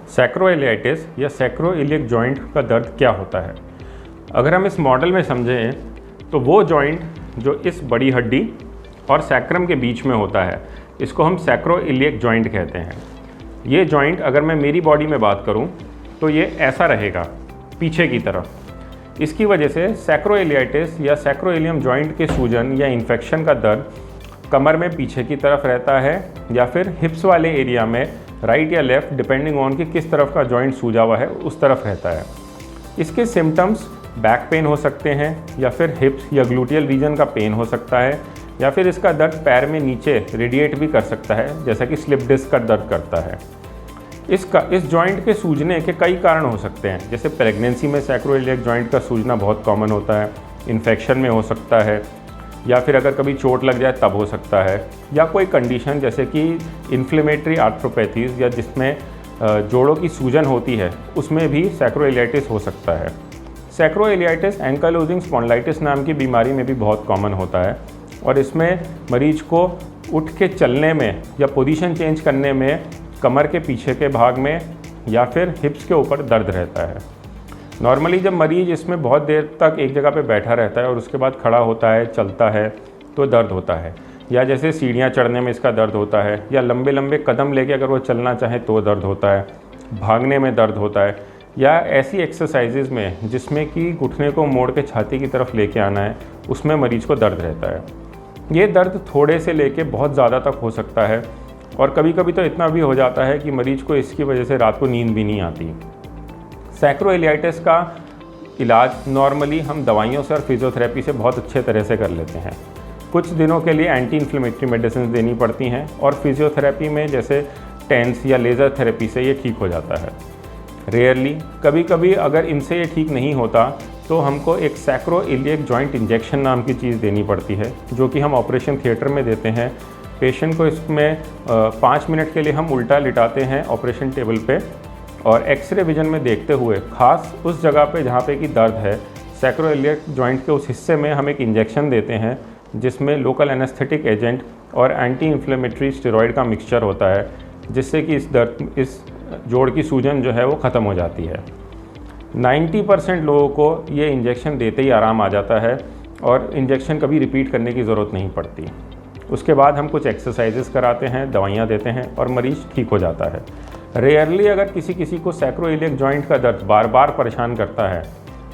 सैक्रोइलियाइटिस या sacroiliac joint का दर्द क्या होता है? अगर हम इस मॉडल में समझें तो वो जॉइंट जो इस बड़ी हड्डी और सैक्रम के बीच में होता है, इसको हम सैक्रोइलियक जॉइंट कहते हैं। ये जॉइंट अगर मैं मेरी बॉडी में बात करूं तो ये ऐसा रहेगा पीछे की तरफ। इसकी वजह से सैक्रोइलियाइटिस या सैक्रोइलियम जॉइंट के सूजन या इन्फेक्शन का दर्द कमर में पीछे की तरफ रहता है या फिर हिप्स वाले एरिया में राइट या लेफ़्ट डिपेंडिंग ऑन कि किस तरफ का जॉइंट सूजा हुआ है उस तरफ रहता है। इसके सिम्टम्स बैक पेन हो सकते हैं या फिर हिप्स या ग्लूटियल रीजन का पेन हो सकता है या फिर इसका दर्द पैर में नीचे रेडिएट भी कर सकता है, जैसा कि स्लिप डिस्क का दर्द करता है। इस जॉइंट के सूजने के कई कारण हो सकते हैं, जैसे प्रेगनेंसी में सैक्रोइलियक जॉइंट का सूजना बहुत कॉमन होता है, इन्फेक्शन में हो सकता है, या फिर अगर कभी चोट लग जाए तब हो सकता है, या कोई कंडीशन जैसे कि इन्फ्लेमेटरी आर्थ्रोपैथीज़ या जिसमें जोड़ों की सूजन होती है उसमें भी सैक्रोइलियाइटिस हो सकता है। सैक्रोइलियाइटिस एंकाइलोजिंग स्पॉन्डिलाइटिस नाम की बीमारी में भी बहुत कॉमन होता है और इसमें मरीज को उठ के चलने में या पोजीशन चेंज करने में कमर के पीछे के भाग में या फिर हिप्स के ऊपर दर्द रहता है। नॉर्मली जब मरीज इसमें बहुत देर तक एक जगह पे बैठा रहता है और उसके बाद खड़ा होता है, चलता है, तो दर्द होता है, या जैसे सीढ़ियाँ चढ़ने में इसका दर्द होता है, या लंबे लंबे कदम लेके अगर वो चलना चाहे तो दर्द होता है, भागने में दर्द होता है, या ऐसी एक्सरसाइजेज़ में जिसमें कि घुटने को मोड़ के छाती की तरफ लेके आना है उसमें मरीज को दर्द रहता है। ये दर्द थोड़े से लेके बहुत ज़्यादा तक हो सकता है और कभी कभी तो इतना भी हो जाता है कि मरीज को इसकी वजह से रात को नींद भी नहीं आती। सैक्रोइलियाइटिस का इलाज नॉर्मली हम दवाइयों से और फिजियोथेरेपी से बहुत अच्छे तरह से कर लेते हैं। कुछ दिनों के लिए एंटी इन्फ्लेमेटरी मेडिसिन देनी पड़ती हैं और फिजियोथेरेपी में जैसे टेंस या लेज़र थेरेपी से ये ठीक हो जाता है। रेयरली कभी कभी अगर इनसे ये ठीक नहीं होता तो हमको एक सैक्रोइलियक जॉइंट इंजेक्शन नाम की चीज़ देनी पड़ती है, जो कि हम ऑपरेशन थिएटर में देते हैं। पेशेंट को इसमें 5 मिनट के लिए हम उल्टा लिटाते हैं ऑपरेशन टेबल पे और एक्सरे विजन में देखते हुए खास उस जगह पे जहाँ पे कि दर्द है, सैक्रोइलियक जॉइंट के उस हिस्से में हम एक इंजेक्शन देते हैं जिसमें लोकल एनेस्थेटिक एजेंट और एंटी इन्फ्लेमेटरी स्टेरॉयड का मिक्सचर होता है, जिससे कि इस जोड़ की सूजन जो है वो ख़त्म हो जाती है। 90% लोगों को ये इंजेक्शन देते ही आराम आ जाता है और इंजेक्शन कभी रिपीट करने की ज़रूरत नहीं पड़ती। उसके बाद हम कुछ एक्सरसाइजेस कराते हैं, दवाइयाँ देते हैं और मरीज़ ठीक हो जाता है। रेयरली अगर किसी को सैक्रोइलियक जॉइंट का दर्द बार बार परेशान करता है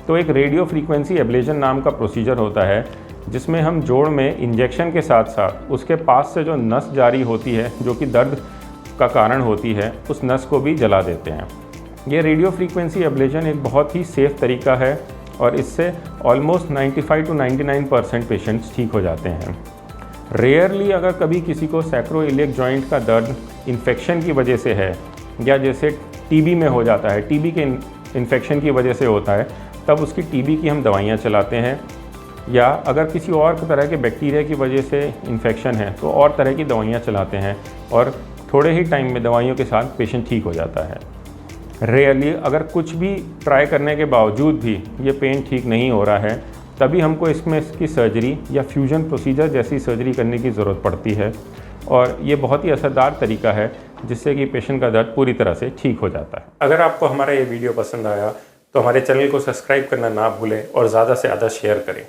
तो एक रेडियो फ्रीक्वेंसी एब्लेशन नाम का प्रोसीजर होता है, जिसमें हम जोड़ में इंजेक्शन के साथ साथ उसके पास से जो नस जारी होती है जो कि दर्द का कारण होती है, उस नस को भी जला देते हैं। ये रेडियो फ्रीक्वेंसी एब्लेशन एक बहुत ही सेफ़ तरीका है और इससे ऑलमोस्ट 95 to 99% पेशेंट्स ठीक हो जाते हैं। रेयरली अगर कभी किसी को सैक्रोइलियक जॉइंट का दर्द इन्फेक्शन की वजह से है या जैसे टीबी में हो जाता है, टीबी के इन्फेक्शन की वजह से होता है, तब उसकी टीबी की हम दवाइयाँ चलाते हैं, या अगर किसी और तरह के बैक्टीरिया की वजह से इन्फेक्शन है तो और तरह की दवाइयाँ चलाते हैं और थोड़े ही टाइम में दवाइयों के साथ पेशेंट ठीक हो जाता है। रेयरली अगर कुछ भी ट्राई करने के बावजूद भी ये पेन ठीक नहीं हो रहा है, तभी हमको इसकी सर्जरी या फ्यूजन प्रोसीजर जैसी सर्जरी करने की ज़रूरत पड़ती है और ये बहुत ही असरदार तरीका है जिससे कि पेशेंट का दर्द पूरी तरह से ठीक हो जाता है। अगर आपको हमारा ये वीडियो पसंद आया तो हमारे चैनल को सब्सक्राइब करना ना भूलें और ज़्यादा से ज़्यादा शेयर करें।